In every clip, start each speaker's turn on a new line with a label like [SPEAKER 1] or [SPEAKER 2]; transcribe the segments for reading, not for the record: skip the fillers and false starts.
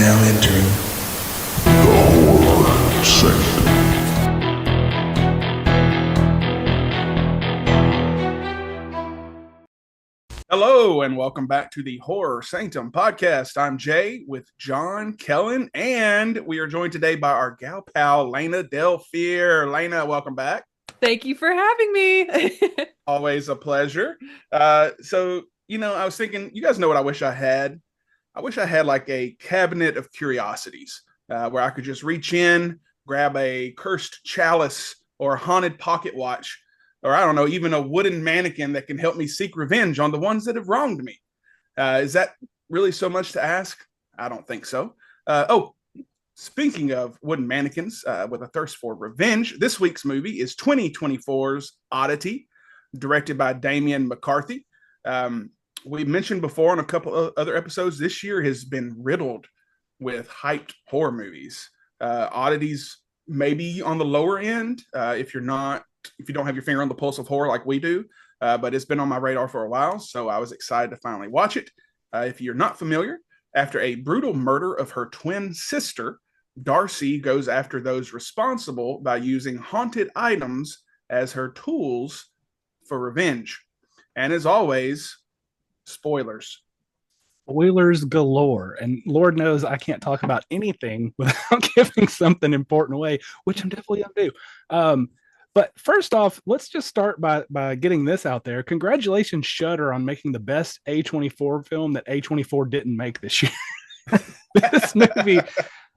[SPEAKER 1] now entering the horror sanctum.
[SPEAKER 2] Hello and welcome back to the Horror Sanctum podcast. I'm Jay with John Kellen, and we are joined today by our gal pal, Lena Delphier. Lena, welcome back.
[SPEAKER 3] Thank you for having me.
[SPEAKER 2] Always a pleasure. I was thinking, you guys know what I wish I had? I wish I had like a cabinet of curiosities where I could just reach in, grab a cursed chalice or a haunted pocket watch, or I don't know, even a wooden mannequin that can help me seek revenge on the ones that have wronged me. Is that really so much to ask? I don't think so. Speaking of wooden mannequins with a thirst for revenge, this week's movie is 2024's Oddity, directed by Damian McCarthy. We mentioned before in a couple of other episodes, this year has been riddled with hyped horror movies. Oddity's maybe on the lower end if you don't have your finger on the pulse of horror like we do, but it's been on my radar for a while, so I was excited to finally watch it. If you're not familiar, after a brutal murder of her twin sister, Darcy goes after those responsible by using haunted items as her tools for revenge. And as always, spoilers.
[SPEAKER 4] Spoilers galore. And Lord knows I can't talk about anything without giving something important away, which I'm definitely going to do. But first off, let's just start by getting this out there. Congratulations, Shudder, on making the best A24 film that A24 didn't make this year. This movie...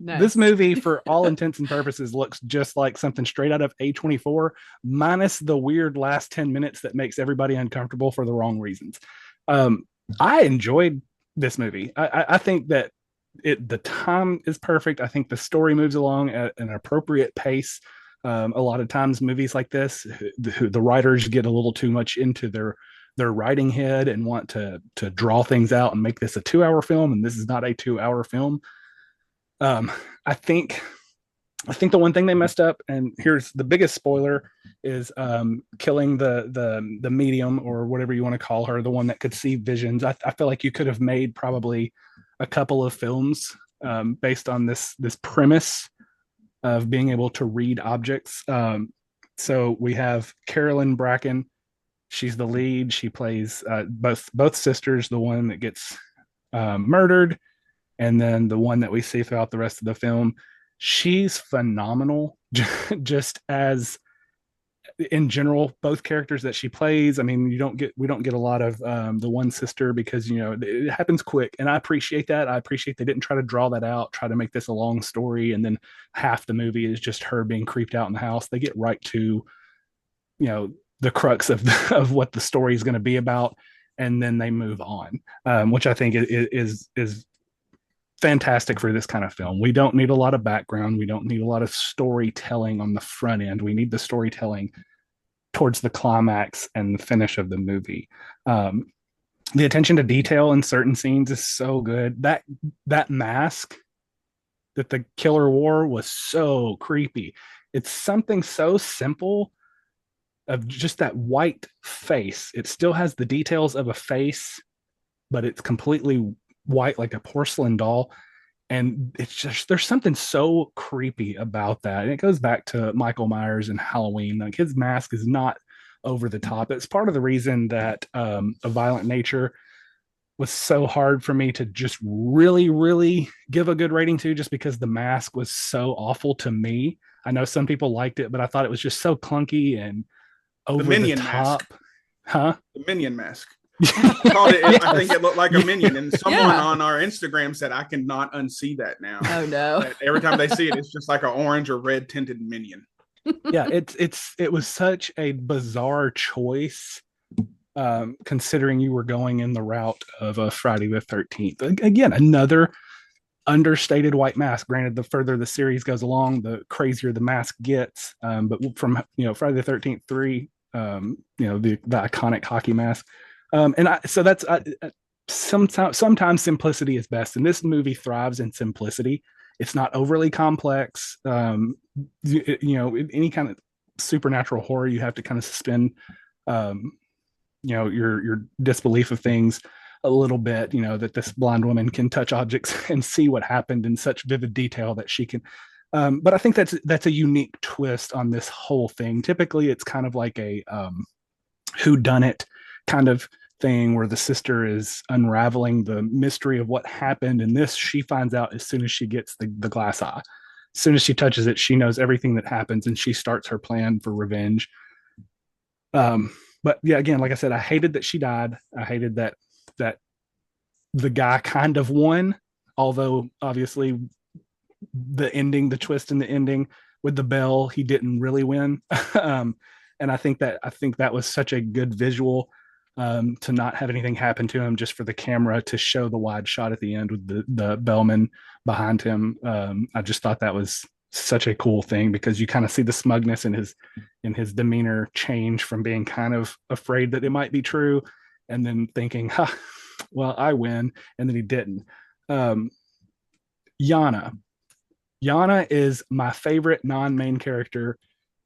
[SPEAKER 4] Nice. This movie, for all intents and purposes, looks just like something straight out of A24, minus the weird last 10 minutes that makes everybody uncomfortable for the wrong reasons. I enjoyed this movie. I think that the time is perfect. I think the story moves along at an appropriate pace. A lot of times movies like this, the writers get a little too much into their writing head and want to draw things out and make this a 2-hour film, and this is not a 2-hour film. I think the one thing they messed up, and here's the biggest spoiler, is killing the medium, or whatever you want to call her, the one that could see visions. I feel like you could have made probably a couple of films based on this premise of being able to read objects. So we have Carolyn Bracken. She's the lead. She plays both sisters, the one that gets murdered, and then the one that we see throughout the rest of the film. She's phenomenal, just as in general, both characters that she plays. I mean, we don't get a lot of the one sister because, it happens quick. And I appreciate that. I appreciate they didn't try to draw that out, try to make this a long story. And then half the movie is just her being creeped out in the house. They get right to, the crux of what the story is going to be about. And then they move on, which I think is fantastic for this kind of film. We don't need a lot of background. We don't need a lot of storytelling on the front end. We need the storytelling towards the climax and the finish of the movie. The attention to detail in certain scenes is so good. That mask that the killer wore was so creepy. It's something so simple of just that white face. It still has the details of a face, but it's completely white like a porcelain doll, and it's just, there's something so creepy about that. And it goes back to Michael Myers and Halloween. Like, his mask is not over the top. It's part of the reason that A Violent Nature was so hard for me to just really give a good rating to, just because the mask was so awful to me. I know some people liked it, but I thought it was just so clunky and over the top.
[SPEAKER 2] The Minion mask. I think it looked like a minion, and someone on our Instagram said I cannot unsee that now.
[SPEAKER 3] Oh no!
[SPEAKER 2] Every time they see it, it's just like an orange or red tinted minion.
[SPEAKER 4] Yeah, it was such a bizarre choice, considering you were going in the route of a Friday the 13th. Again, another understated white mask. Granted, the further the series goes along, the crazier the mask gets. But from Friday the 13th 3, the iconic hockey mask. Sometimes simplicity is best, and this movie thrives in simplicity. It's not overly complex. Any kind of supernatural horror, you have to kind of suspend, your disbelief of things. a little bit, that this blind woman can touch objects and see what happened in such vivid detail that she can. But I think that's a unique twist on this whole thing. Typically, it's kind of like a who done it kind of thing where the sister is unraveling the mystery of what happened. And this, she finds out as soon as she gets the glass eye. As soon as she touches it, she knows everything that happens and she starts her plan for revenge. But yeah, again, like I said, I hated that she died. I hated that the guy kind of won, although obviously the twist in the ending with the bell, he didn't really win. And I think that was such a good visual, to not have anything happen to him, just for the camera to show the wide shot at the end with the bellman behind him. I just thought that was such a cool thing, because you kind of see the smugness in his demeanor change from being kind of afraid that it might be true, and then thinking, well, I win, and then he didn't. Yana is my favorite non-main character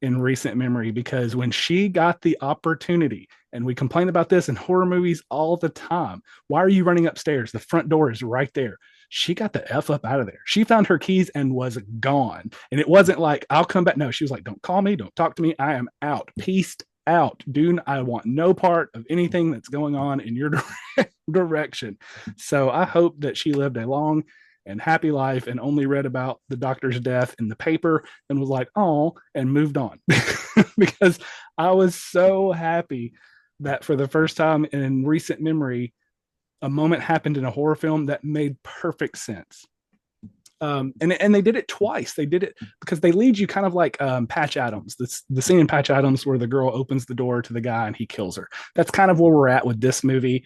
[SPEAKER 4] in recent memory, because when she got the opportunity, and we complain about this in horror movies all the time, why are you running upstairs? The front door is right there. She got the F up out of there. She found her keys and was gone. And it wasn't like, I'll come back. No, she was like, don't call me. Don't talk to me. I am out. Peaced out. Dude, I want no part of anything that's going on in your direction. So I hope that she lived a long and happy life and only read about the doctor's death in the paper and was like, oh, and moved on. Because I was so happy that for the first time in recent memory, a moment happened in a horror film that made perfect sense. And they did it twice. They did it because they lead you kind of like Patch Adams, the scene in Patch Adams where the girl opens the door to the guy and he kills her. That's kind of where we're at with this movie.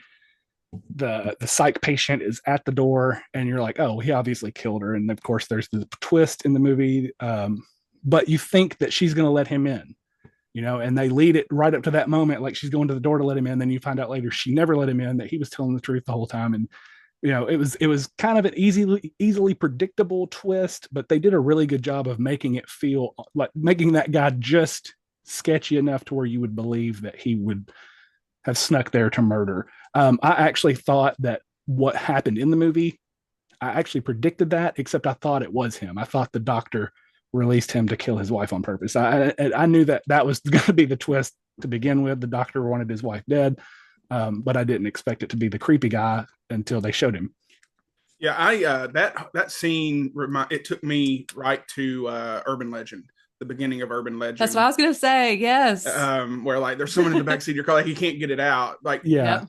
[SPEAKER 4] The psych patient is at the door and you're like, oh, he obviously killed her. And of course there's the twist in the movie, but you think that she's going to let him in, and they lead it right up to that moment, like she's going to the door to let him in. Then you find out later she never let him in, that he was telling the truth the whole time. And it was kind of an easily predictable twist, but they did a really good job of making it feel like making that guy just sketchy enough to where you would believe that he would have snuck there to murder. I actually thought that what happened in the movie, I actually predicted that, except I thought it was him. I thought the doctor released him to kill his wife on purpose. I knew that was going to be the twist to begin with. The doctor wanted his wife dead, but I didn't expect it to be the creepy guy until they showed him.
[SPEAKER 2] Yeah, I that scene it took me right to Urban Legend, the beginning of Urban Legend.
[SPEAKER 3] That's what I was gonna say. Yes.
[SPEAKER 2] Where like there's someone in the backseat of your car, like he can't get it out. Like,
[SPEAKER 4] yeah.
[SPEAKER 3] Yep.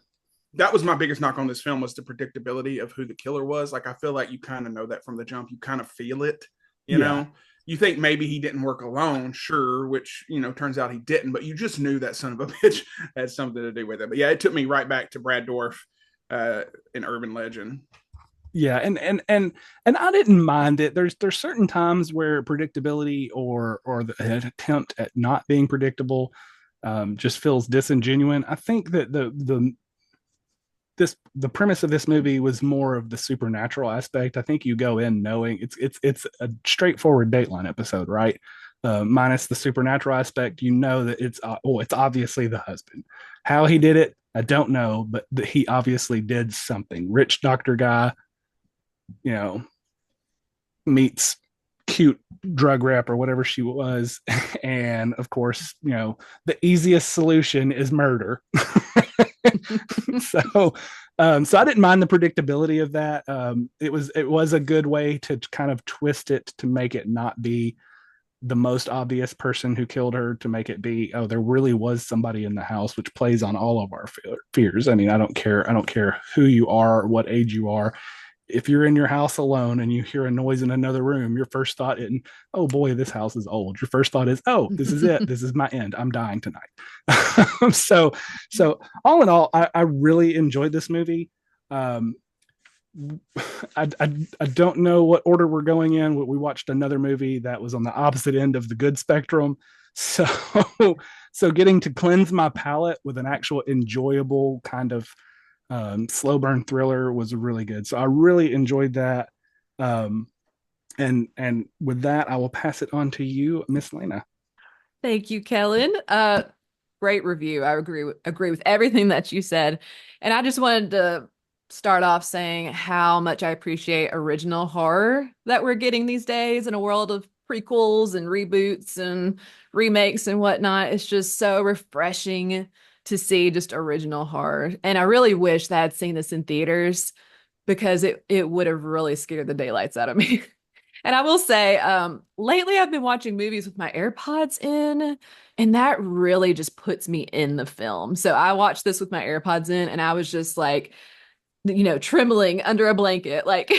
[SPEAKER 2] That was my biggest knock on this film, was the predictability of who the killer was. Like, I feel like you kind of know that from the jump. You kind of feel it, you know. You think maybe he didn't work alone, sure, which, turns out he didn't, but you just knew that son of a bitch had something to do with it. But yeah, it took me right back to Brad Dourif in Urban Legend.
[SPEAKER 4] Yeah, and I didn't mind it. There's certain times where predictability or the attempt at not being predictable just feels disingenuous. I think that the premise of this movie was more of the supernatural aspect. I think you go in knowing it's a straightforward Dateline episode, right? Minus the supernatural aspect, that it's obviously the husband. How he did it, I don't know, but he obviously did something. Rich doctor guy, meets cute drug rep or whatever she was, and of course, the easiest solution is murder. So I didn't mind the predictability of that. It was a good way to kind of twist it to make it not be the most obvious person who killed her, to make it be, oh, there really was somebody in the house, which plays on all of our fears. I mean, I don't care who you are or what age you are. If you're in your house alone and you hear a noise in another room, your first thought isn't, oh boy, this house is old. Your first thought is, oh, this is it. This is my end. I'm dying tonight. So all in all, I really enjoyed this movie. I don't know what order we're going in. We watched another movie that was on the opposite end of the good spectrum. So getting to cleanse my palate with an actual enjoyable kind of slow burn thriller was really good. So I really enjoyed that. And with that, I will pass it on to you, Miss Lena.
[SPEAKER 3] Thank you, Kellen. Great review. I agree with everything that you said. And I just wanted to start off saying how much I appreciate original horror that we're getting these days in a world of prequels and reboots and remakes and whatnot. It's just so refreshing to see just original horror. And I really wish that I'd seen this in theaters because it would have really scared the daylights out of me. And I will say, lately I've been watching movies with my AirPods in, and that really just puts me in the film. So I watched this with my AirPods in, and I was just like, trembling under a blanket, like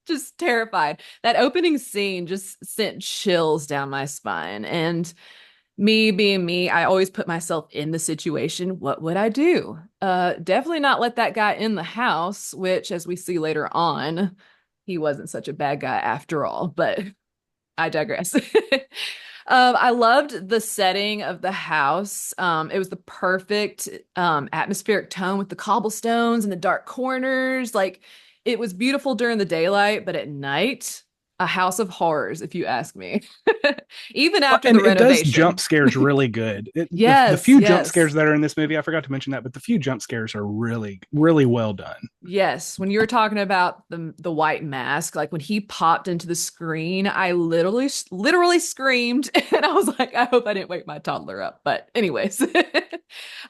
[SPEAKER 3] just terrified. That opening scene just sent chills down my spine. And me being me, I always put myself in the situation. What would I do? Definitely not let that guy in the house, which, as we see later on, he wasn't such a bad guy after all, but I digress. I loved the setting of the house. It was the perfect atmospheric tone with the cobblestones and the dark corners. Like, it was beautiful during the daylight, but at night, a house of horrors, if you ask me. Even after
[SPEAKER 4] And
[SPEAKER 3] the
[SPEAKER 4] it does
[SPEAKER 3] renovation.
[SPEAKER 4] jump scares really good. The
[SPEAKER 3] Yes,
[SPEAKER 4] few jump
[SPEAKER 3] yes.
[SPEAKER 4] scares that are in this movie, I forgot to mention that, but the few jump scares are really, really well done.
[SPEAKER 3] Yes, when you were talking about the white mask, like when he popped into the screen, I literally screamed, and I was like, I hope I didn't wake my toddler up. But anyways, and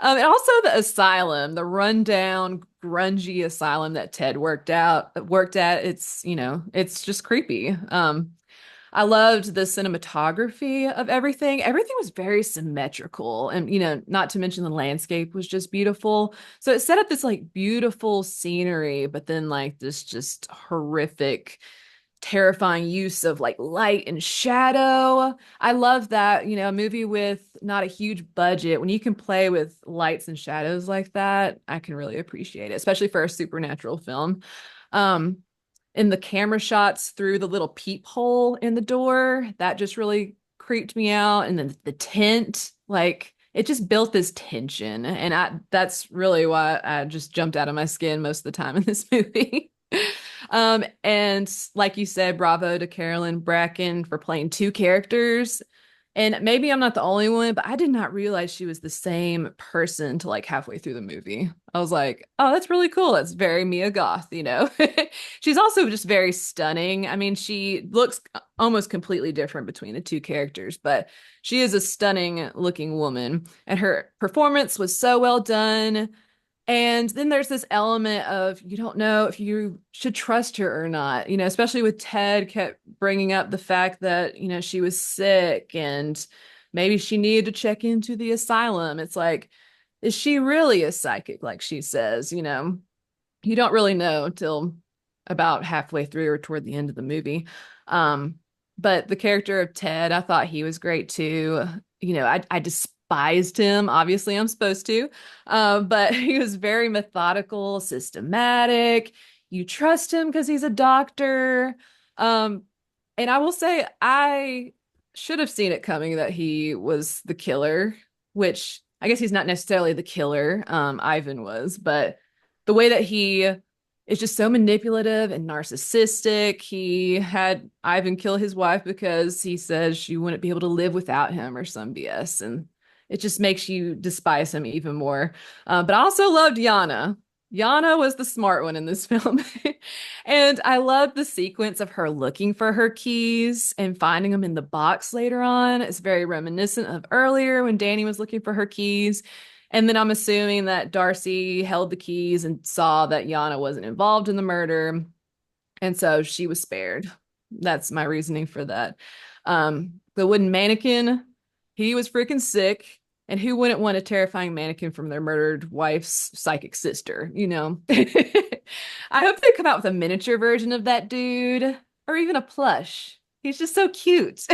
[SPEAKER 3] also the asylum, the rundown, grungy asylum that Ted worked at. It's just creepy. I loved the cinematography of everything. Everything was very symmetrical. And, not to mention the landscape was just beautiful. So it set up this like beautiful scenery, but then like this just horrific, terrifying use of like light and shadow. I love that, a movie with not a huge budget, when you can play with lights and shadows like that, I can really appreciate it, especially for a supernatural film. Um, in the camera shots through the little peephole in the door, that just really creeped me out. And then the tent, like it just built this tension. And that's really why I just jumped out of my skin most of the time in this movie. And like you said, bravo to Carolyn Bracken for playing two characters. And maybe I'm not the only one, but I did not realize she was the same person till like halfway through the movie. I was like, oh, that's really cool. That's very Mia Goth, She's also just very stunning. I mean, she looks almost completely different between the two characters, but she is a stunning looking woman. And her performance was so well done. And then there's this element of you don't know if you should trust her or not, especially with Ted kept bringing up the fact that, she was sick and maybe she needed to check into the asylum. It's like, is she really a psychic like she says? You don't really know till about halfway through or toward the end of the movie. But the character of Ted, I thought he was great too. I despised him. Obviously, I'm supposed to. But he was very methodical, systematic. You trust him because he's a doctor. And I will say, I should have seen it coming that he was the killer, which I guess he's not necessarily the killer. Ivan was, but the way that he is just so manipulative and narcissistic. He had Ivan kill his wife because he says she wouldn't be able to live without him or some BS. And it just makes you despise him even more. But I also loved Yana. Yana was the smart one in this film. And I loved the sequence of her looking for her keys and finding them in the box later on. It's very reminiscent of earlier when Danny was looking for her keys. And then I'm assuming that Darcy held the keys and saw that Yana wasn't involved in the murder. And so she was spared. That's my reasoning for that. The wooden mannequin, he was freaking sick. And who wouldn't want a terrifying mannequin from their murdered wife's psychic sister, I hope they come out with a miniature version of that dude or even a plush. He's just so cute.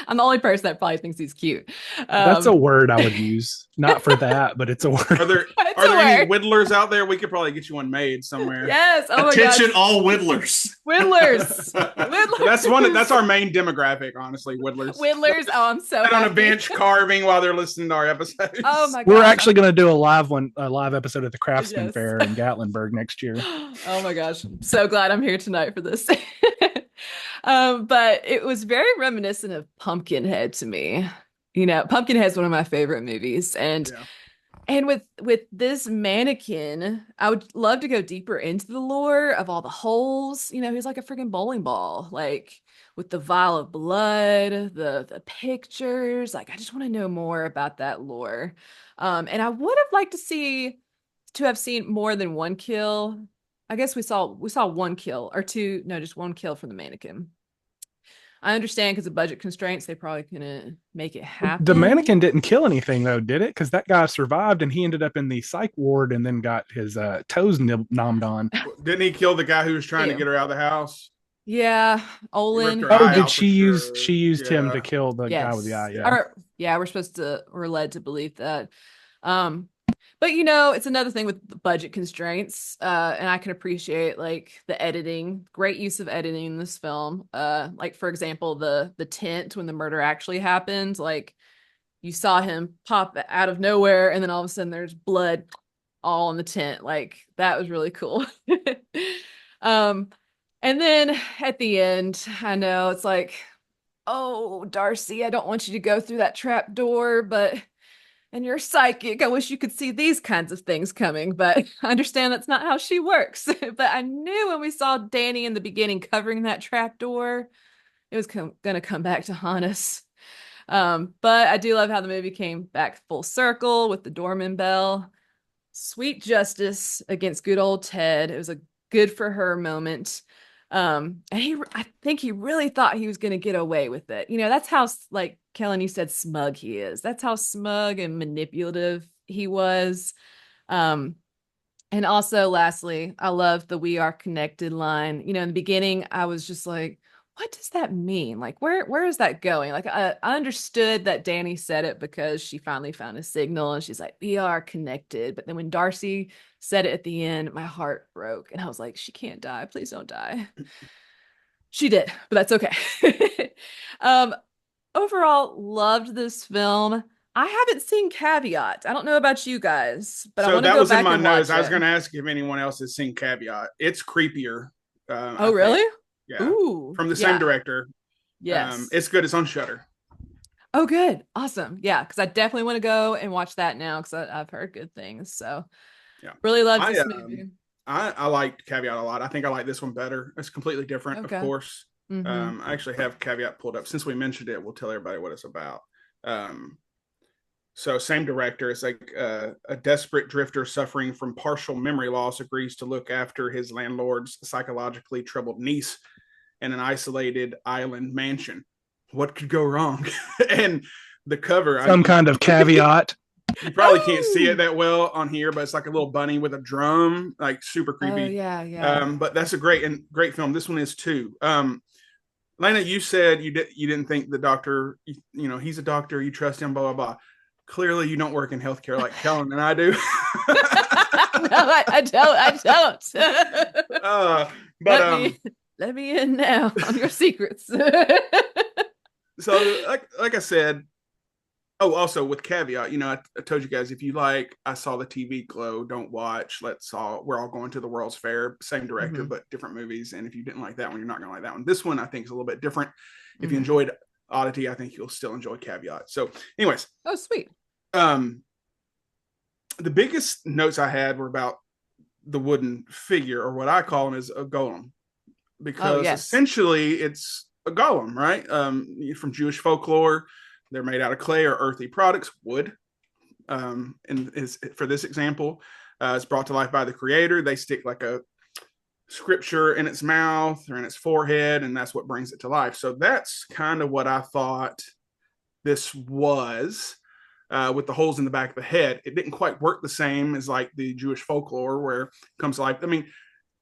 [SPEAKER 3] I'm the only person that probably thinks he's cute.
[SPEAKER 4] That's a word I would use. Not for that, but it's a word.
[SPEAKER 2] Are there any whittlers out there? We could probably get you one made somewhere.
[SPEAKER 3] Yes. Oh
[SPEAKER 5] Attention,
[SPEAKER 3] my gosh.
[SPEAKER 5] all whittlers.
[SPEAKER 3] Whittlers.
[SPEAKER 2] That's our main demographic, honestly. Whittlers.
[SPEAKER 3] Whittlers. Oh, I'm so
[SPEAKER 2] Sit on a
[SPEAKER 3] happy.
[SPEAKER 2] bench carving while they're listening to our episodes.
[SPEAKER 3] Oh my god.
[SPEAKER 4] We're actually going to do a live episode of the Craftsman
[SPEAKER 3] Yes.
[SPEAKER 4] Fair in Gatlinburg next year.
[SPEAKER 3] Oh my gosh. I'm so glad I'm here tonight for this. But it was very reminiscent of Pumpkinhead to me. Pumpkinhead's one of my favorite movies. And
[SPEAKER 2] Yeah.
[SPEAKER 3] And with this mannequin, I would love to go deeper into the lore of all the holes. You know, he's like a freaking bowling ball, like with the vial of blood, the pictures. Like, I just want to know more about that lore. And I would have liked to have seen more than one kill. I guess we saw one kill or two, no, just one kill from the mannequin. I understand because of budget constraints, they probably couldn't make it
[SPEAKER 4] The
[SPEAKER 3] happen.
[SPEAKER 4] mannequin didn't kill anything though, did it? Because that guy survived and he ended up in the psych ward and then got his toes nommed on.
[SPEAKER 2] Didn't he kill the guy who was trying to
[SPEAKER 3] Ew.
[SPEAKER 2] get her out of the house?
[SPEAKER 3] Yeah,
[SPEAKER 2] He ripped
[SPEAKER 3] Olin.
[SPEAKER 2] her
[SPEAKER 4] Oh,
[SPEAKER 2] eye
[SPEAKER 3] And
[SPEAKER 4] did
[SPEAKER 2] out for
[SPEAKER 4] she
[SPEAKER 2] sure.
[SPEAKER 4] used him to
[SPEAKER 2] Yeah.
[SPEAKER 4] kill the guy with the eye?
[SPEAKER 3] yes.
[SPEAKER 4] Yeah.
[SPEAKER 3] Or yeah, we're led to believe that. Um, but you know, it's another thing with the budget constraints. And I can appreciate like the editing, great use of editing in this film. Like for example, the tent when the murder actually happened, like you saw him pop out of nowhere, and then all of a sudden there's blood all in the tent. Like that was really cool. um, and then at the end, I know it's like, oh, Darcy, I don't want you to go through that trap door, but and you're psychic. I wish you could see these kinds of things coming, but I understand that's not how she works. But I knew when we saw Danny in the beginning covering that trap door, it was gonna come back to haunt us. But I do love how the movie came back full circle with the Dorman Bell. Sweet justice against good old Ted. It was a good for her moment. And I think he really thought he was going to get away with it. You know, that's how, like Kellen, you said, smug he is. That's how smug and manipulative he was. Um, and also, lastly, I love the "We are connected" line. You know, in the beginning, I was just like, what does that mean? Like, where is that going? Like, I understood that Danny said it because she finally found a signal and she's like, we are connected. But then when Darcy said it at the end, my heart broke. And I was like, she can't die. Please don't die. She did, but that's okay. um, Overall, loved this film. I haven't seen Caveat. I don't know about you guys, but I
[SPEAKER 2] So
[SPEAKER 3] want to
[SPEAKER 2] that
[SPEAKER 3] go
[SPEAKER 2] was in
[SPEAKER 3] back
[SPEAKER 2] my
[SPEAKER 3] and
[SPEAKER 2] notes.
[SPEAKER 3] watch
[SPEAKER 2] I was
[SPEAKER 3] it.
[SPEAKER 2] going to ask if anyone else has seen Caveat. It's creepier. I
[SPEAKER 3] Oh,
[SPEAKER 2] think.
[SPEAKER 3] really?
[SPEAKER 2] Yeah,
[SPEAKER 3] Ooh,
[SPEAKER 2] from the same
[SPEAKER 3] yeah.
[SPEAKER 2] director.
[SPEAKER 3] Yes.
[SPEAKER 2] It's good. It's on Shudder.
[SPEAKER 3] Oh, good. Awesome. Yeah, because I definitely want to go and watch that now because I've heard good things. So
[SPEAKER 2] Yeah,
[SPEAKER 3] really loved
[SPEAKER 2] I
[SPEAKER 3] this movie.
[SPEAKER 2] I liked Caveat a lot. I think I like this one better. It's completely different, of
[SPEAKER 3] Okay.
[SPEAKER 2] course.
[SPEAKER 3] Mm-hmm.
[SPEAKER 2] I actually have Caveat pulled up. Since we mentioned it, we'll tell everybody what it's about. Um, so same director. It's like a desperate drifter suffering from partial memory loss agrees to look after his landlord's psychologically troubled niece in an isolated island mansion. What could go wrong? And the cover,
[SPEAKER 4] Some kind of caveat.
[SPEAKER 2] you probably can't see it that well on here, but it's like a little bunny with a drum, like super
[SPEAKER 3] Oh,
[SPEAKER 2] creepy.
[SPEAKER 3] yeah, yeah.
[SPEAKER 2] But that's a great film. This one is too. Lena, you said you didn't think the doctor, you know, he's a doctor, you trust him, blah blah blah. Clearly, you don't work in healthcare like Kellen and I do.
[SPEAKER 3] No, I don't. I don't.
[SPEAKER 2] But
[SPEAKER 3] Let me in now on your secrets.
[SPEAKER 2] so like I said, oh, also with caveat, you know, I told you guys if you like, I saw the TV Glow, don't watch. We're all going to the World's Fair, same director,
[SPEAKER 3] Mhm.
[SPEAKER 2] but different movies. And if you didn't like that one, you're not going to like that one. This one, I think, is a little bit different. If you
[SPEAKER 3] Mhm.
[SPEAKER 2] enjoyed Oddity, I think you'll still enjoy Caveat. So, anyways,
[SPEAKER 3] Oh, sweet.
[SPEAKER 2] um, the biggest notes I had were about the wooden figure, or what I call him is a golem,
[SPEAKER 3] Oh,
[SPEAKER 2] because
[SPEAKER 3] yes.
[SPEAKER 2] essentially it's a golem, right? From Jewish folklore, they're made out of clay or earthy products, wood. And is for this example, it's brought to life by the creator. They stick like a scripture in its mouth or in its forehead, and that's what brings it to life. So that's kind of what I thought this was. With the holes in the back of the head, it didn't quite work the same as like the Jewish folklore where it comes to life. I mean,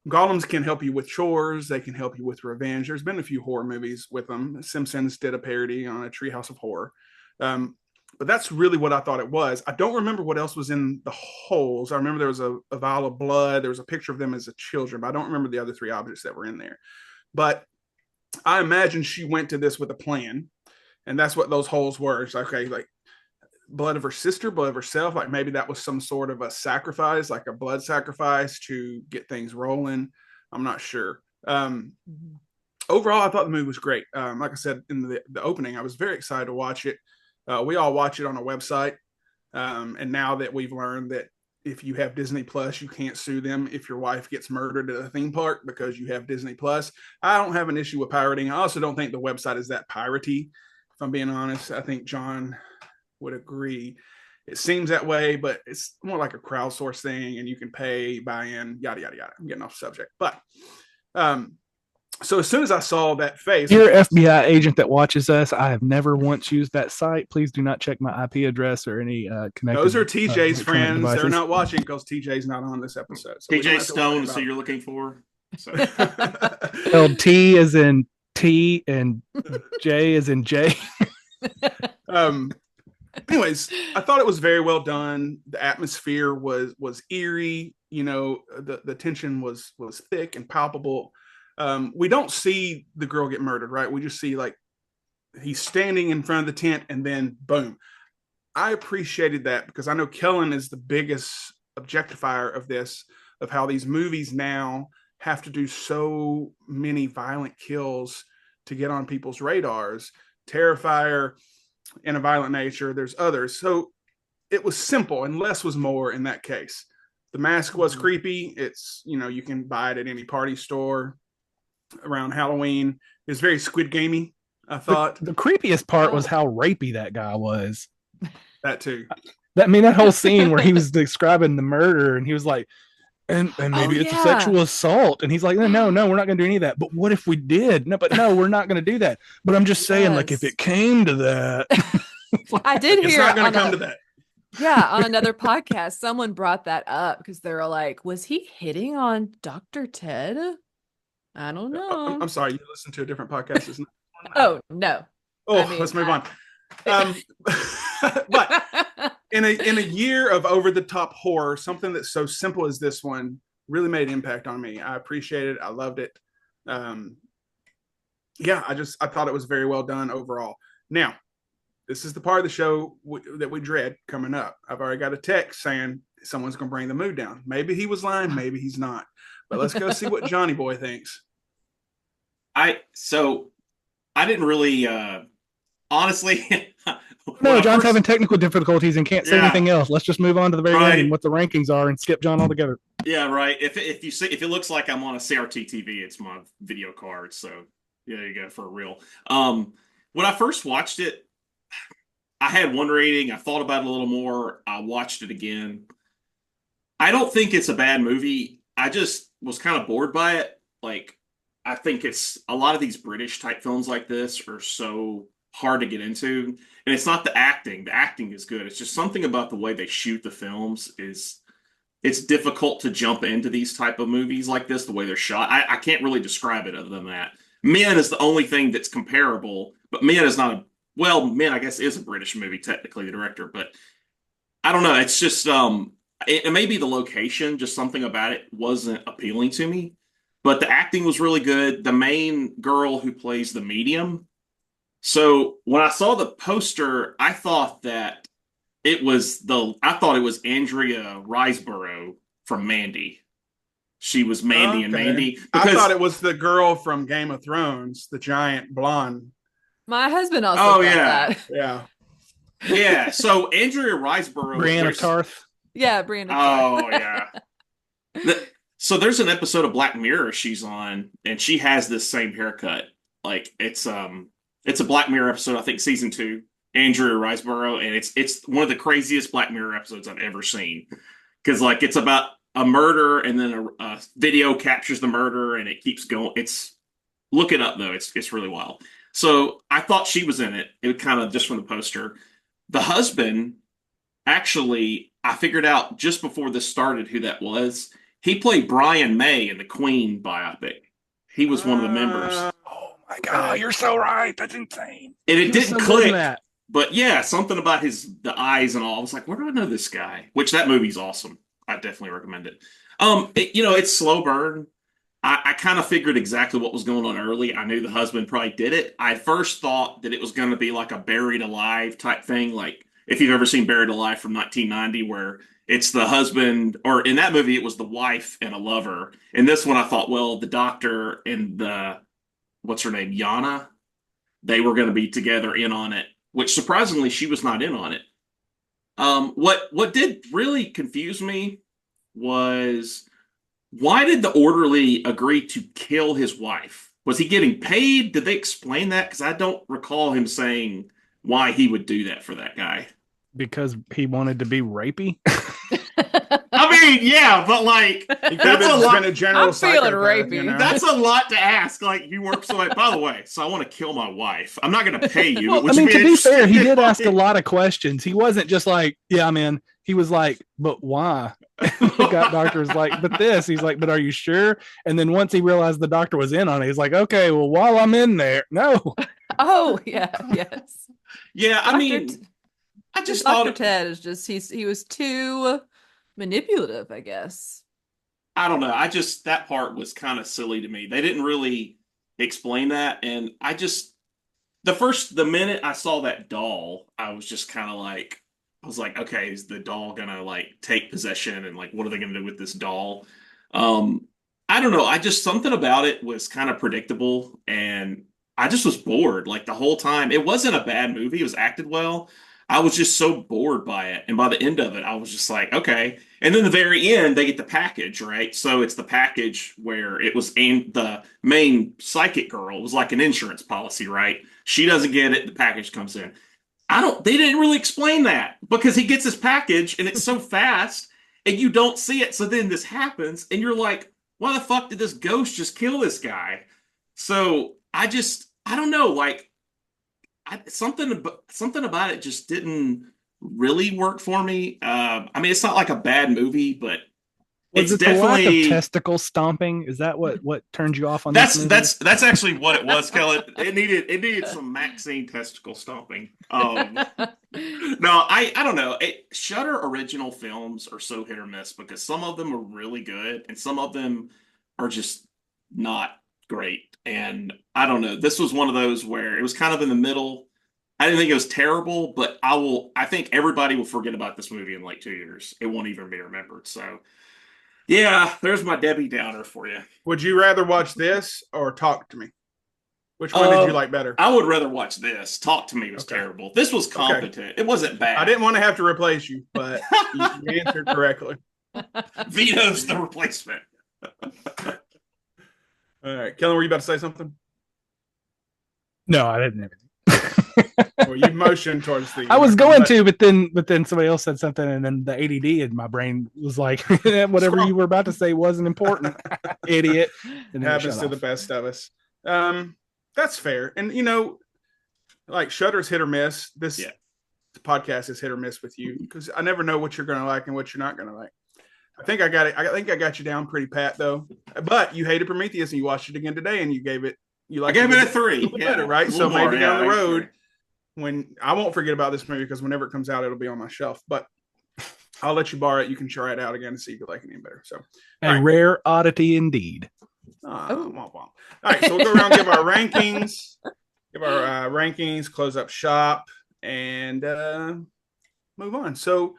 [SPEAKER 2] golems can help you with chores. They can help you with revenge. There's been a few horror movies with them. Simpsons did a parody on a Treehouse of Horror. But that's really what I thought it was. I don't remember what else was in the holes. I remember there was a vial of blood. There was a picture of them as a children, but I don't remember the other three objects that were in there. But I imagine she went to this with a plan, and that's what those holes were. It's okay, like blood of her sister, blood of herself. Like maybe that was some sort of a sacrifice, like a blood sacrifice to get things rolling. I'm not sure.
[SPEAKER 3] Mhm.
[SPEAKER 2] Overall, I thought the movie was great. Like I said in the opening, I was very excited to watch it. We all watch it on a website. And now that we've learned that if you have Disney Plus, you can't sue them if your wife gets murdered at a theme park because you have Disney Plus. I don't have an issue with pirating. I also don't think the website is that piratey. If I'm being honest, I think John would agree. It seems that way, but it's more like a crowdsource thing, and you can pay, buy in, yada yada yada. I'm getting off subject, but so as soon as I saw that face,
[SPEAKER 4] Dear FBI agent that watches us, I have never once used that site. Please do not check my IP address or any connected.
[SPEAKER 2] Those are TJ's friends.
[SPEAKER 4] Devices.
[SPEAKER 2] They're not watching because TJ's not on this episode. So
[SPEAKER 5] TJ Stone is who you're looking for. So.
[SPEAKER 4] T as in T and J as in J.
[SPEAKER 2] Anyways, I thought it was very well done. The atmosphere was eerie. You know, the tension was thick and palpable. We don't see the girl get murdered, right? We just see like he's standing in front of the tent and then boom. I appreciated that because I know Kellen is the biggest objectifier of this, of how these movies now have to do so many violent kills to get on people's radars. Terrifier in a violent nature, there's others. So it was simple and less was more in that case. The mask was creepy. It's, you know, you can buy it at any party store around Halloween. It's very Squid Gamey, I thought.
[SPEAKER 4] The creepiest part was how rapey that guy was.
[SPEAKER 2] That too.
[SPEAKER 4] That whole scene where he was describing the murder and he was like, and maybe it's a sexual assault. And he's like, no, we're not going to do any of that. But what if we did? No, we're not going to do that. But I'm just saying, like, if it came to that.
[SPEAKER 3] I did hear
[SPEAKER 2] it's not going to come to that.
[SPEAKER 3] Yeah, on another podcast, someone brought that up because they were like, was he hitting on Dr. Ted? I don't know.
[SPEAKER 2] I'm sorry, you listened to a different podcast, isn't it?
[SPEAKER 3] Oh, no.
[SPEAKER 2] Oh, I mean, let's move on. But in a year of over the top horror, something that's so simple as this one really made an impact on me. I appreciate it. I loved it. Yeah, I thought it was very well done overall. Now, this is the part of the show that we dread coming up. I've already got a text saying someone's going to bring the mood down. Maybe he was lying, maybe he's not. But let's go see what Johnny Boy thinks.
[SPEAKER 5] I didn't really honestly.
[SPEAKER 4] No, John's having technical difficulties and can't say anything else. Let's just move on to the very end and what the rankings are and skip John altogether.
[SPEAKER 5] Yeah, right. If it looks like I'm on a CRT TV, it's my video card. So yeah, there you go, for real. When I first watched it, I had one rating. I thought about it a little more. I watched it again. I don't think it's a bad movie. I just was kind of bored by it. Like, I think it's a lot of these British type films like this are so hard to get into. And it's not the acting. The acting is good. It's just something about the way they shoot the films it's difficult to jump into these type of movies like this, the way they're shot. I can't really describe it other than that. Men is the only thing that's comparable, but Men is not Men, I guess, is a British movie, technically, the director, but I don't know. It's just, it may be the location, just something about it wasn't appealing to me, but the acting was really good. The main girl who plays the medium. So when I saw the poster, I thought that it was Andrea Riseborough from Mandy. She was Mandy in Mandy.
[SPEAKER 2] I thought it was the girl from Game of Thrones, the giant blonde.
[SPEAKER 3] My husband also thought that.
[SPEAKER 2] Yeah.
[SPEAKER 5] Yeah. So Andrea Riseborough.
[SPEAKER 4] Brienne of Tarth.
[SPEAKER 3] Yeah, Brienne of Tarth.
[SPEAKER 5] Oh, yeah. So there's an episode of Black Mirror she's on, and she has this same haircut. Like, it's a Black Mirror episode, I think season 2. Andrea Riseborough, and it's one of the craziest Black Mirror episodes I've ever seen. Because, like, it's about a murder, and then a video captures the murder, and it keeps going. Look it up, though. It's really wild. So I thought she was in it. It kind of just from the poster. The husband, actually, I figured out just before this started who that was. He played Brian May in the Queen biopic. He was one of the members.
[SPEAKER 4] Oh my God, you're so right. That's insane.
[SPEAKER 5] And it didn't click. But yeah, something about the eyes and all. I was like, where do I know this guy? Which that movie's awesome. I definitely recommend it. It's slow burn. I kind of figured exactly what was going on early. I knew the husband probably did it. I first thought that it was going to be like a Buried Alive type thing. Like if you've ever seen Buried Alive from 1990, where it's the husband, or in that movie, it was the wife and a lover. In this one, I thought, well, the doctor and what's her name? Yana, they were going to be together in on it, which surprisingly, she was not in on it. What did really confuse me was why did the orderly agree to kill his wife? Was he getting paid? Did they explain that? Because I don't recall him saying why he would do that for that guy.
[SPEAKER 4] Because he wanted to be rapey.
[SPEAKER 5] I mean, yeah, but like
[SPEAKER 2] He could have
[SPEAKER 5] that's a
[SPEAKER 2] been
[SPEAKER 5] lot.
[SPEAKER 2] a general
[SPEAKER 3] I'm feeling
[SPEAKER 2] psychopath,
[SPEAKER 3] rapey.
[SPEAKER 2] you know?
[SPEAKER 5] That's a lot to ask. Like you work so like, by the way, so I want to kill my wife. I'm not going to pay you.
[SPEAKER 4] Well,
[SPEAKER 5] Would
[SPEAKER 4] I
[SPEAKER 5] you
[SPEAKER 4] mean, to be
[SPEAKER 5] interested
[SPEAKER 4] fair, he
[SPEAKER 5] in,
[SPEAKER 4] did ask a
[SPEAKER 5] like-
[SPEAKER 4] lot of questions. He wasn't just like, yeah, I'm in. He was like, but why? The doctor's like, but this. He's like, but are you sure? And then once he realized the doctor was in on it, he's like, okay, well, while I'm in there, no.
[SPEAKER 3] Oh yeah, yes.
[SPEAKER 5] Yeah, I
[SPEAKER 3] Dr.
[SPEAKER 5] mean, I just
[SPEAKER 3] Dr.
[SPEAKER 5] thought it,
[SPEAKER 3] Ted is just he was too manipulative, I guess.
[SPEAKER 5] I don't know. I just that part was kind of silly to me. They didn't really explain that, and I just the minute I saw that doll, I was just kind of like, I was like, okay, is the doll gonna like take possession, and like, what are they gonna do with this doll? Um, I don't know. I just something about it was kind of predictable, and I just was bored like the whole time. It wasn't a bad movie. It was acted well. I was just so bored by it, and by the end of it, I was just like, okay. And then the very end, they get the package, right? So it's the package where it was aimed. The main psychic girl was like an insurance policy, right? She doesn't get it. The package comes in. I don't. They didn't really explain that because he gets his package and it's so fast, and you don't see it. So then this happens, and you're like, why the fuck did this ghost just kill this guy? So I don't know, like something about it just didn't really work for me. I mean, it's not like a bad movie, but
[SPEAKER 4] Was
[SPEAKER 5] it's
[SPEAKER 4] it the lack of
[SPEAKER 5] definitely
[SPEAKER 4] testicle stomping? Is that what turned you off on this movie?
[SPEAKER 5] that's actually what it was, Kelly. It needed some Maxine testicle stomping. No, I don't know. Shudder original films are so hit or miss because some of them are really good and some of them are just not great. And I don't know. This was one of those where it was kind of in the middle. I didn't think it was terrible, but I think everybody will forget about this movie in like 2 years. It won't even be remembered. So yeah, there's my Debbie Downer for you.
[SPEAKER 2] Would you rather watch this or Talk to Me? Which one did you like better?
[SPEAKER 5] I would rather watch this. Talk to Me was
[SPEAKER 2] Okay.
[SPEAKER 5] terrible. This was competent. It wasn't bad.
[SPEAKER 2] I didn't want to have to replace you, but you answered correctly.
[SPEAKER 5] Vito's the replacement.
[SPEAKER 2] All right, Kellen, were you about to say something?
[SPEAKER 4] No, I didn't.
[SPEAKER 2] Well, you motioned towards the.
[SPEAKER 4] I was going to, but then somebody else said something, and then the ADD in my brain was like, whatever you were about to say wasn't important, idiot. And then it
[SPEAKER 2] Happens
[SPEAKER 4] shut
[SPEAKER 2] to the
[SPEAKER 4] off.
[SPEAKER 2] best of us. That's fair, and like Shudder's hit or miss. This podcast is hit or miss with you because I never know what you're going to like and what you're not going to like. I think I got it. I think I got you down pretty pat though. But you hated Prometheus and you watched it again today and you gave it.
[SPEAKER 5] I gave it a 3.
[SPEAKER 2] Better, right?
[SPEAKER 5] A
[SPEAKER 2] So
[SPEAKER 5] little more,
[SPEAKER 2] maybe down the
[SPEAKER 5] yeah,
[SPEAKER 2] road, when I won't forget about this movie because whenever it comes out, it'll be on my shelf. But I'll let you borrow it. You can try it out again and see if you like it any better. So
[SPEAKER 4] A rare oddity indeed.
[SPEAKER 2] womp womp. All right, so we'll go around and give our rankings. Give our rankings, close up shop, and move on. So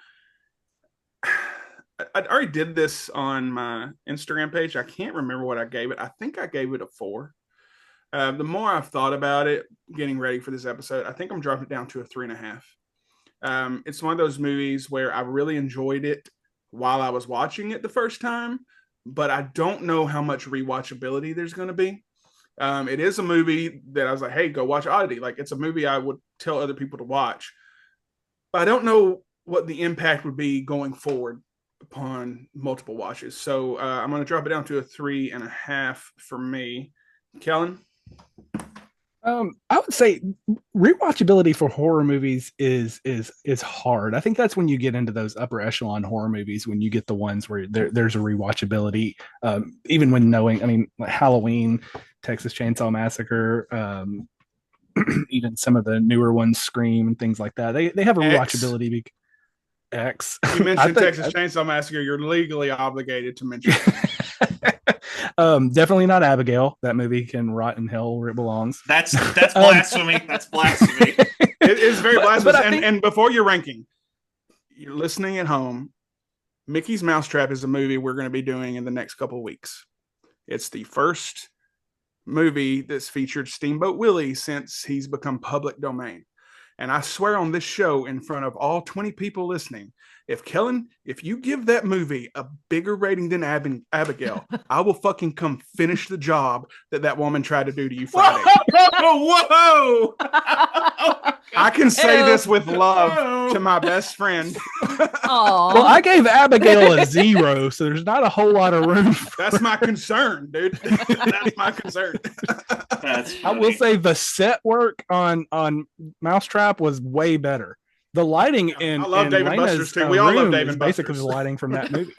[SPEAKER 2] I already did this on my Instagram page. I can't remember what I gave it. I think I gave it a 4. The more I've thought about it, getting ready for this episode, I think I'm dropping it down to a 3.5. It's one of those movies where I really enjoyed it while I was watching it the first time, but I don't know how much rewatchability there's going to be. It is a movie that I was like, hey, go watch Oddity. Like, it's a movie I would tell other people to watch. But I don't know what the impact would be going forward upon multiple watches. So I'm going to drop it down to a 3.5 for me. Kellen?
[SPEAKER 4] I would say rewatchability for horror movies is hard. I think that's when you get into those upper echelon horror movies, when you get the ones where there's a rewatchability, even when knowing, I mean, like Halloween, Texas Chainsaw Massacre, even some of the newer ones, Scream and things like that. They have a rewatchability. X.
[SPEAKER 2] You mentioned Texas Chainsaw Massacre. You're legally obligated to mention it.
[SPEAKER 4] Definitely not Abigail. That movie can rot in hell where it belongs.
[SPEAKER 5] That's blasphemy. That's blasphemy.
[SPEAKER 2] It is very blasphemous.
[SPEAKER 4] But I think,
[SPEAKER 2] and before you're ranking, you're listening at home, Mickey's Mousetrap is a movie we're going to be doing in the next couple of weeks. It's the first movie that's featured Steamboat Willie since he's become public domain. And I swear on this show, in front of all 20 people listening, if Kellen, if you give that movie a bigger rating than Abigail, I will fucking come finish the job that woman tried to do to you Friday.
[SPEAKER 5] Whoa!
[SPEAKER 2] I can say
[SPEAKER 3] Ew.
[SPEAKER 2] this with love to my best friend.
[SPEAKER 3] Aw.
[SPEAKER 4] Well, I gave Abigail a 0, so there's not a whole lot of room.
[SPEAKER 2] That's my concern, dude. That's my concern.
[SPEAKER 5] That's
[SPEAKER 4] I will
[SPEAKER 5] funny.
[SPEAKER 4] say the set work on Mousetrap was way better. The lighting in
[SPEAKER 2] I love
[SPEAKER 4] in
[SPEAKER 2] Dave and
[SPEAKER 4] Lena's,
[SPEAKER 2] Buster's too. We all love
[SPEAKER 4] room
[SPEAKER 2] Dave
[SPEAKER 4] is
[SPEAKER 2] and
[SPEAKER 4] basically
[SPEAKER 2] Buster's.
[SPEAKER 4] the lighting from that movie.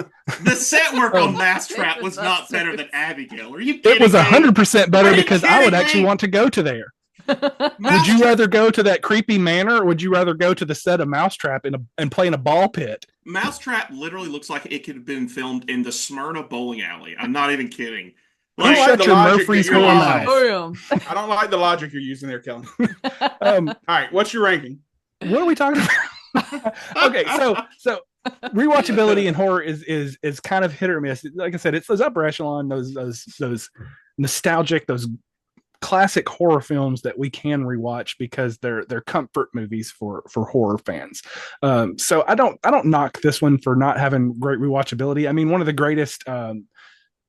[SPEAKER 5] The set work on Mousetrap
[SPEAKER 3] David
[SPEAKER 5] was not
[SPEAKER 3] Buster's.
[SPEAKER 5] better than Abigail. Are you kidding
[SPEAKER 4] It was
[SPEAKER 5] me?
[SPEAKER 4] 100% better
[SPEAKER 5] Are you
[SPEAKER 4] because I would
[SPEAKER 5] kidding
[SPEAKER 4] actually
[SPEAKER 5] me?
[SPEAKER 4] want to go to there. Would you
[SPEAKER 5] Mousetrap-
[SPEAKER 4] rather go to that creepy manor, or would you rather go to the set of Mousetrap and play in a ball pit?
[SPEAKER 5] Mousetrap literally looks like it could have been filmed in the Smyrna bowling alley. I'm not even kidding.
[SPEAKER 2] I don't
[SPEAKER 4] Shut
[SPEAKER 2] like the
[SPEAKER 4] your
[SPEAKER 2] logic
[SPEAKER 4] Murphy's
[SPEAKER 2] that you're
[SPEAKER 4] whore
[SPEAKER 2] using.
[SPEAKER 4] mouth.
[SPEAKER 3] Boom.
[SPEAKER 2] I don't like the logic you're using there, Kellen.
[SPEAKER 4] Um,
[SPEAKER 2] All right, what's your ranking?
[SPEAKER 4] what are we talking about? Okay, so rewatchability in horror is kind of hit or miss. Like I said, it's those upper echelon, those nostalgic, those classic horror films that we can rewatch because they're comfort movies for horror fans. So I don't knock this one for not having great rewatchability. I mean, one of the greatest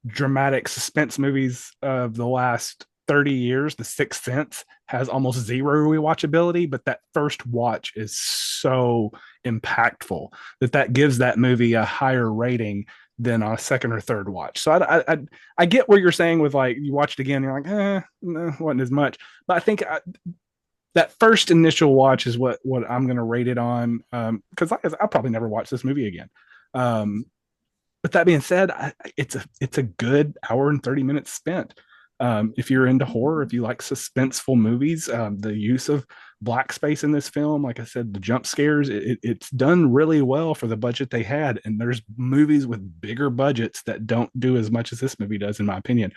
[SPEAKER 4] dramatic suspense movies of the last 30 years, The Sixth Sense, has almost zero rewatchability, but that first watch is so impactful that gives that movie a higher rating than on a second or third watch. So I get what you're saying with, like, you watch it again, you're like, no, wasn't as much. But I think that first initial watch is what I'm going to rate it on, because I'll probably never watch this movie again. But that being said, it's a good hour and 30 minutes spent. If you're into horror, if you like suspenseful movies, the use of black space in this film, like I said, the jump scares, it's done really well for the budget they had. And there's movies with bigger budgets that don't do as much as this movie does, in my opinion.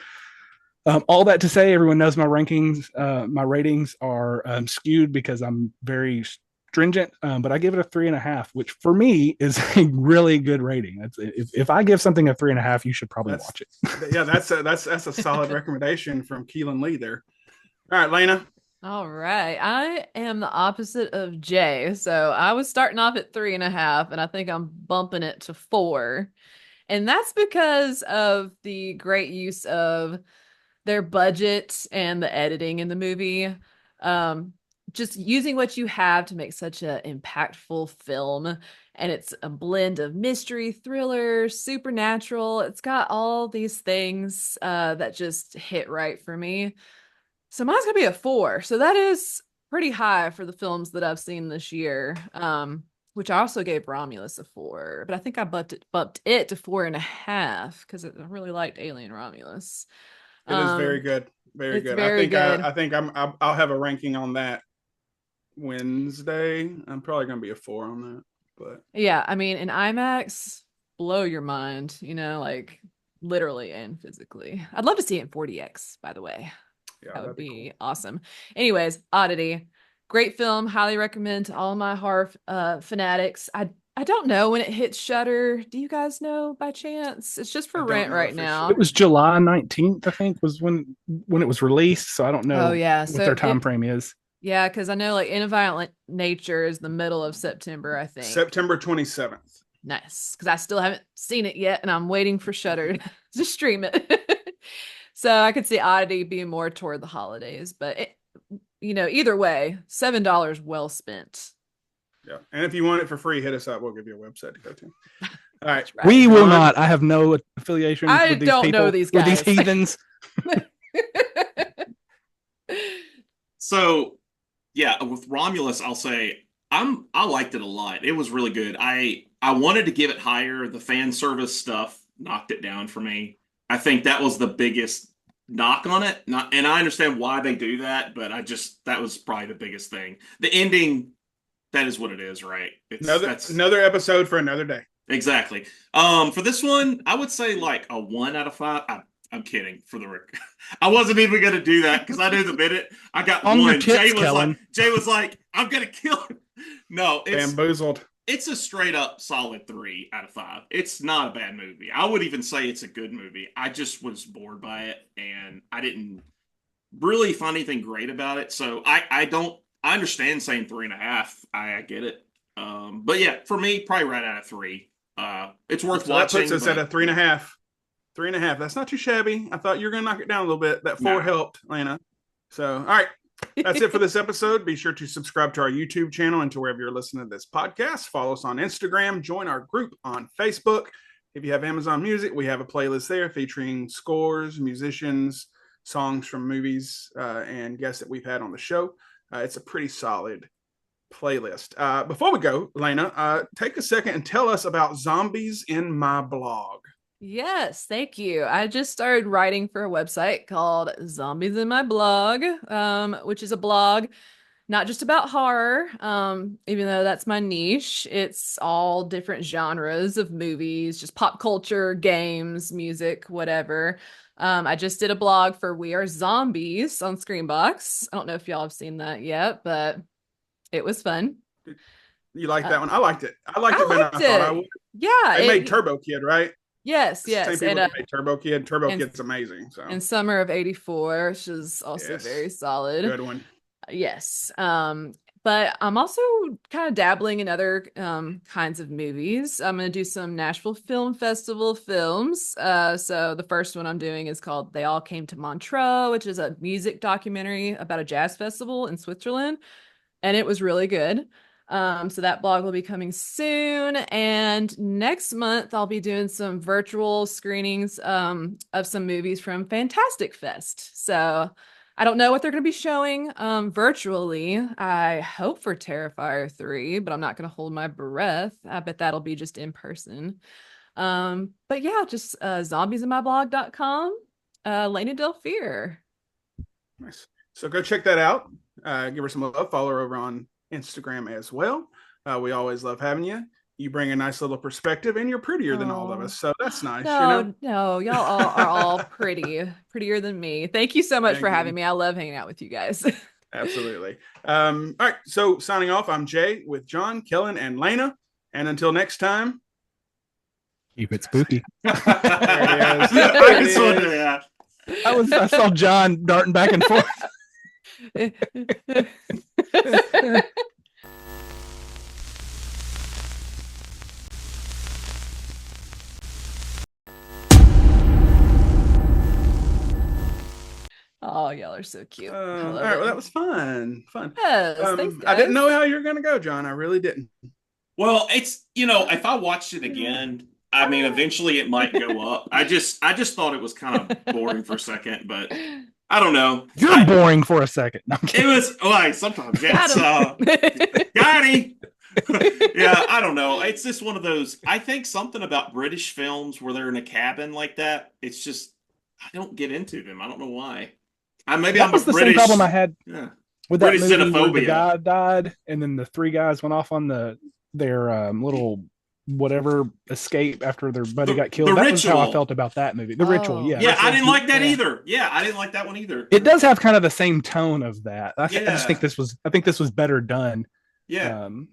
[SPEAKER 4] All that to say, everyone knows my rankings. My ratings are skewed because I'm very stringent, but I give it a 3.5, which for me is a really good rating. If I give something a 3.5, you should probably watch it.
[SPEAKER 2] Yeah, that's a solid recommendation from Keelan Lee there. All right, Lena.
[SPEAKER 3] All right. I am the opposite of Jay. So I was starting off at 3.5, and I think I'm bumping it to 4. And that's because of the great use of their budget and the editing in the movie. Just using what you have to make such an impactful film. And it's a blend of mystery, thriller, supernatural. It's got all these things that just hit right for me. So mine's gonna be a 4. So that is pretty high for the films that I've seen this year. Which I also gave Romulus a 4, but I think I bumped it to 4.5 because I really liked Alien Romulus.
[SPEAKER 2] It is very good. Very
[SPEAKER 3] it's
[SPEAKER 2] good.
[SPEAKER 3] very good.
[SPEAKER 2] I think I'll have a ranking on that Wednesday. I'm probably gonna be a 4 on that. But
[SPEAKER 3] Yeah, I mean, in IMAX, blow your mind, like literally and physically. I'd love to see it in 40X, by the way.
[SPEAKER 2] yeah,
[SPEAKER 3] That would
[SPEAKER 2] that'd
[SPEAKER 3] be
[SPEAKER 2] cool.
[SPEAKER 3] awesome. Anyways, Oddity, great film. Highly recommend to all my horror fanatics. I don't know when it hits Shudder. Do you guys know by chance? It's just
[SPEAKER 2] I
[SPEAKER 3] for
[SPEAKER 2] don't
[SPEAKER 3] rent
[SPEAKER 2] know
[SPEAKER 3] right
[SPEAKER 2] for
[SPEAKER 3] now.
[SPEAKER 4] It was July 19th, I think, was when it was released. So I don't know
[SPEAKER 3] Oh yeah,
[SPEAKER 4] what
[SPEAKER 3] so
[SPEAKER 4] their time frame is.
[SPEAKER 3] yeah, because I know like In a Violent Nature is the middle of September, I think.
[SPEAKER 2] September 27th.
[SPEAKER 3] Nice, because I still haven't seen it yet, and I'm waiting for Shudder to stream it. So I could see Oddity being more toward the holidays, but either way, $7 well spent.
[SPEAKER 2] Yeah. And if you want it for free, hit us up. We'll give you a website to go to. All right.
[SPEAKER 3] That's right.
[SPEAKER 4] We will
[SPEAKER 2] John?
[SPEAKER 4] not. I have no affiliation
[SPEAKER 3] I
[SPEAKER 4] with these
[SPEAKER 3] don't
[SPEAKER 4] people,
[SPEAKER 3] know these
[SPEAKER 4] with these
[SPEAKER 3] guys.
[SPEAKER 4] heathens.
[SPEAKER 5] So, yeah, with Romulus, I'll say I liked it a lot. It was really good. I wanted to give it higher. The fan service stuff knocked it down for me. I think that was the biggest knock on it. And I understand why they do that, but that was probably the biggest thing. The ending, that is what it is, right?
[SPEAKER 2] Another episode for another day.
[SPEAKER 5] Exactly. For this one, I would say like a 1 out of 5. I'm kidding, for the record. I wasn't even gonna do that because I knew the minute I got
[SPEAKER 4] On your
[SPEAKER 5] one,
[SPEAKER 4] tits, Kellen.
[SPEAKER 5] Jay was like, I'm gonna kill him. No,
[SPEAKER 2] Bamboozled.
[SPEAKER 5] it's a straight up solid 3 out of 5. It's not a bad movie. I would even say it's a good movie. I just was bored by it and I didn't really find anything great about it. So I I understand saying 3.5. I get it. But yeah, for me, probably right out of 3. It's worth
[SPEAKER 2] So
[SPEAKER 5] watching.
[SPEAKER 2] that puts us at a 3.5. 3.5. That's not too shabby. I thought you were going to knock it down a little bit. That 4 helped, Lana. So, all right. That's it for this episode. Be sure to subscribe to our YouTube channel and to wherever you're listening to this podcast. Follow us on Instagram. Join our group on Facebook. If you have Amazon Music, we have a playlist there featuring scores, musicians, songs from movies, and guests that we've had on the show. It's a pretty solid playlist. Before we go, Lena, take a second and tell us about Zombies in My Blog.
[SPEAKER 3] Yes, thank you. I just started writing for a website called Zombies in My Blog, which is a blog not just about horror, even though that's my niche. It's all different genres of movies, just pop culture, games, music, whatever. I just did a blog for We Are Zombies on Screenbox. I don't know if y'all have seen that yet, but it was fun.
[SPEAKER 2] You like that one? I liked it. I liked it better than I thought I would.
[SPEAKER 3] Yeah.
[SPEAKER 2] They made Turbo Kid, right?
[SPEAKER 3] Yes.
[SPEAKER 2] Same people that made Turbo Kid. Turbo Kid's amazing. So.
[SPEAKER 3] And Summer of '84, which is also very solid.
[SPEAKER 2] Good one.
[SPEAKER 3] Yes. But I'm also kind of dabbling in other kinds of movies. I'm going to do some Nashville Film Festival films. So the first one I'm doing is called They All Came to Montreux, which is a music documentary about a jazz festival in Switzerland. And it was really good. So that blog will be coming soon. And next month, I'll be doing some virtual screenings of some movies from Fantastic Fest. So I don't know what they're going to be showing virtually. I hope for Terrifier 3, but I'm not going to hold my breath. I bet that'll be just in person. But yeah, just zombiesinmyblog.com, Lena Del Fear.
[SPEAKER 2] Nice. So go check that out. Give her some love. Follow her over on Instagram as well. We always love having you. You bring a nice little perspective, and you're prettier than all of us, so that's nice.
[SPEAKER 3] No, y'all are all prettier than me. Thank you so much for having me. I love hanging out with you guys.
[SPEAKER 2] Absolutely. All right, so signing off, I'm Jay with John, Kellen, and Lena, and until next time,
[SPEAKER 4] keep it spooky.
[SPEAKER 2] There it is.
[SPEAKER 4] I saw John darting back and forth.
[SPEAKER 3] Oh, y'all are so cute.
[SPEAKER 2] All right, well, that was fun.
[SPEAKER 3] Yes, thanks,
[SPEAKER 2] I didn't
[SPEAKER 3] guys.
[SPEAKER 2] know how you were going to go, John. I really didn't.
[SPEAKER 5] Well, it's, if I watched it again, I mean, eventually it might go up. I just thought it was kind of boring for a second, but I don't know.
[SPEAKER 4] You're boring for a second. No,
[SPEAKER 5] it was like sometimes, yes. Gotti. Yeah, I don't know. It's just one of those. I think something about British films where they're in a cabin like that. It's just I don't get into them. I don't know why. Maybe
[SPEAKER 4] that
[SPEAKER 5] I'm
[SPEAKER 4] was
[SPEAKER 5] a
[SPEAKER 4] the
[SPEAKER 5] British.
[SPEAKER 4] same problem I had with that
[SPEAKER 5] British
[SPEAKER 4] movie where
[SPEAKER 5] xenophobia.
[SPEAKER 4] the guy died, and then the 3 guys went off on their little whatever escape after their buddy got killed. That was how I felt about that movie. The Ritual, yeah.
[SPEAKER 5] Yeah, I didn't like that either. Yeah, I didn't like that one either.
[SPEAKER 4] It does have kind of the same tone of that. I just think this was better done.
[SPEAKER 5] Yeah.
[SPEAKER 4] And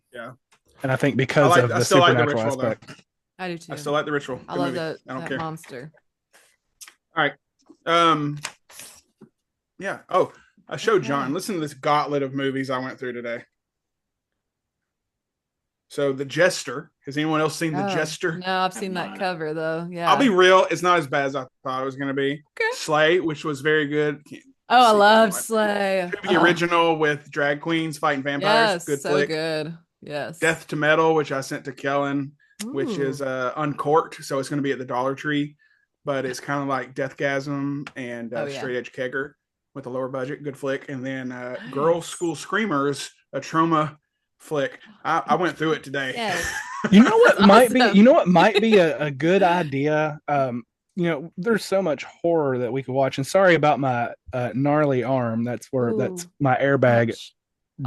[SPEAKER 4] I think because of the supernatural aspect.
[SPEAKER 2] Though.
[SPEAKER 3] I do too.
[SPEAKER 2] I still like the Ritual.
[SPEAKER 3] I love
[SPEAKER 2] that.
[SPEAKER 3] I don't care. Monster.
[SPEAKER 2] All right. Yeah. Oh, I showed John. Listen to this gauntlet of movies I went through today. So The Jester. Has anyone else seen The Jester?
[SPEAKER 3] No, I've seen that cover though. Yeah.
[SPEAKER 2] I'll be real. It's not as bad as I thought it was going to be.
[SPEAKER 3] Okay.
[SPEAKER 2] Slay, which was very good.
[SPEAKER 3] I love Slay.
[SPEAKER 2] The original with drag queens fighting vampires.
[SPEAKER 3] Yes,
[SPEAKER 2] good
[SPEAKER 3] so
[SPEAKER 2] flick.
[SPEAKER 3] Good. Yes.
[SPEAKER 2] Death to Metal, which I sent to Kellen, which is uncorked. So it's going to be at the Dollar Tree, but it's kind of like Deathgasm and Straight Edge Kegger with a lower budget. Good flick. And then Girls School Screamers, a trauma flick. I went through it today.
[SPEAKER 3] Yes.
[SPEAKER 4] You know what might be? You know what might be a good idea? There's so much horror that we could watch. And sorry about my gnarly arm. That's my airbag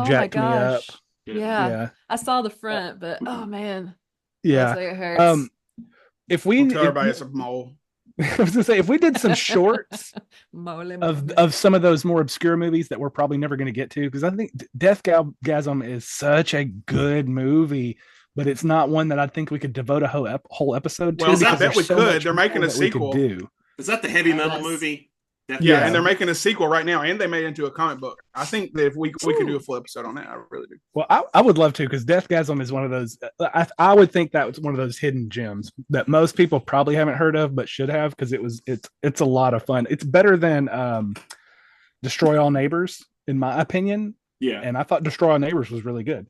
[SPEAKER 4] jacked me up.
[SPEAKER 3] Yeah. I saw the front, but oh man.
[SPEAKER 4] Yeah.
[SPEAKER 3] It hurts.
[SPEAKER 2] If we tell everybody it's a mole.
[SPEAKER 4] I was gonna say, if we did some shorts of some of those more obscure movies that we're probably never going to get to, because I think Deathgasm is such a good movie, but it's not one that I think we could devote a whole episode to.
[SPEAKER 2] Well, I bet we could. They're making a sequel.
[SPEAKER 5] Is that the heavy metal movie?
[SPEAKER 2] Yeah, and they're making a sequel right now, and they made it into a comic book. I think that if we could do a full episode on that, I really do.
[SPEAKER 4] Well, I would love to, because Deathgasm is one of those. I would think that was one of those hidden gems that most people probably haven't heard of, but should have, because it's a lot of fun. It's better than Destroy All Neighbors, in my opinion.
[SPEAKER 5] Yeah,
[SPEAKER 4] And I thought Destroy All Neighbors was really good.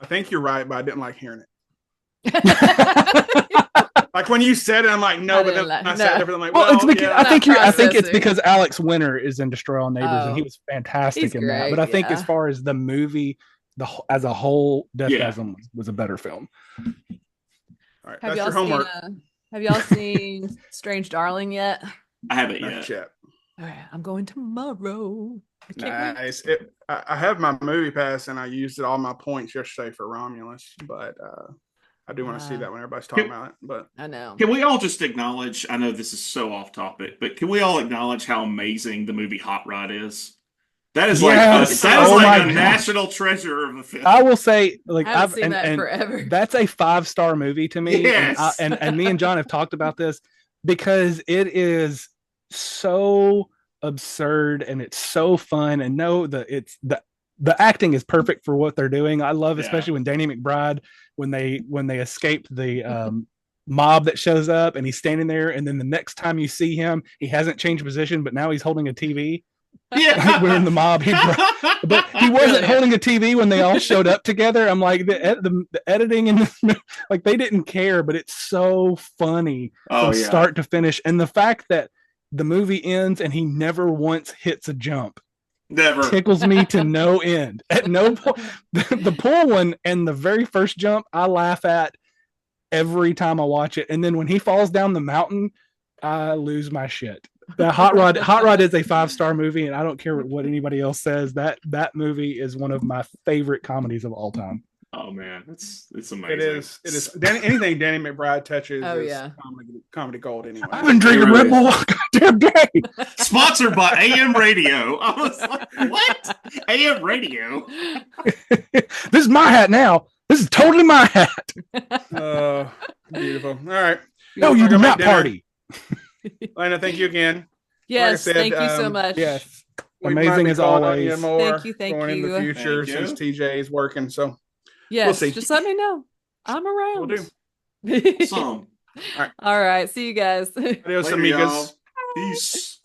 [SPEAKER 2] I think you're right, but I didn't like hearing it. Like when you said it, I'm like, no, but then I said it, I'm like, well,
[SPEAKER 4] it's because,
[SPEAKER 2] yeah.
[SPEAKER 4] I think it's because Alex Winter is in Destroy All Neighbors, and he was fantastic
[SPEAKER 3] He's
[SPEAKER 4] in that.
[SPEAKER 3] great,
[SPEAKER 4] But I think
[SPEAKER 3] yeah.
[SPEAKER 4] as far as the movie, as a whole, Deathgasm was a better film.
[SPEAKER 2] All right, that's your homework.
[SPEAKER 3] Have y'all seen Strange Darling yet?
[SPEAKER 5] I haven't
[SPEAKER 2] Not
[SPEAKER 5] yet.
[SPEAKER 2] yet.
[SPEAKER 3] All right, I'm going tomorrow. I can't wait.
[SPEAKER 2] Nice. I have my movie pass, and I used all my points yesterday for Romulus, but I do want to see that when everybody's talking about it. But
[SPEAKER 3] I know.
[SPEAKER 5] Can we all just acknowledge? I know this is so off topic, but can we all acknowledge how amazing the movie Hot Rod is? That is
[SPEAKER 4] Yes!
[SPEAKER 5] like a
[SPEAKER 4] God.
[SPEAKER 5] national treasure of a film.
[SPEAKER 4] I will say, like,
[SPEAKER 3] I haven't seen that forever.
[SPEAKER 4] That's a 5-star movie to me.
[SPEAKER 5] Yes.
[SPEAKER 4] And me and John have talked about this, because it is so absurd and it's so fun. And the acting is perfect for what they're doing. I love, especially when Danny McBride, when they escape the mob that shows up, and he's standing there, and then the next time you see him, he hasn't changed position, but now he's holding a TV.
[SPEAKER 5] Yeah,
[SPEAKER 4] We're in the mob, but he wasn't holding a TV when they all showed up together. I'm like, the editing and like, they didn't care, but it's so funny from start to finish. And the fact that the movie ends and he never once hits a jump
[SPEAKER 5] never
[SPEAKER 4] tickles me to no end. At no point, the pool one and the very first jump, I laugh at every time I watch it. And then when he falls down the mountain, I lose my shit. The Hot Rod is a 5-star movie, and I don't care what anybody else says. That movie is one of my favorite comedies of all time.
[SPEAKER 5] Oh man, it's amazing.
[SPEAKER 2] it is. Anything Danny McBride touches is comedy gold. Anyway,
[SPEAKER 4] I've been drinking Red Bull all goddamn day.
[SPEAKER 5] Sponsored by AM Radio. I was like, what? AM Radio?
[SPEAKER 4] This is my hat now. This is totally my hat.
[SPEAKER 2] Beautiful. All right.
[SPEAKER 4] No, you do not party.
[SPEAKER 2] Lana, thank you again.
[SPEAKER 3] Yes,
[SPEAKER 2] like I said,
[SPEAKER 3] thank you so much.
[SPEAKER 4] Yes,
[SPEAKER 2] we
[SPEAKER 4] amazing as always.
[SPEAKER 3] Thank you.
[SPEAKER 2] Going in the future, since TJ is working. So
[SPEAKER 3] yes,
[SPEAKER 2] we'll see.
[SPEAKER 3] Just let me know. I'm around.
[SPEAKER 2] We'll do.
[SPEAKER 5] Awesome.
[SPEAKER 3] All right. See you guys.
[SPEAKER 2] Adios,
[SPEAKER 5] Later,
[SPEAKER 2] amigas.
[SPEAKER 5] y'all. Peace.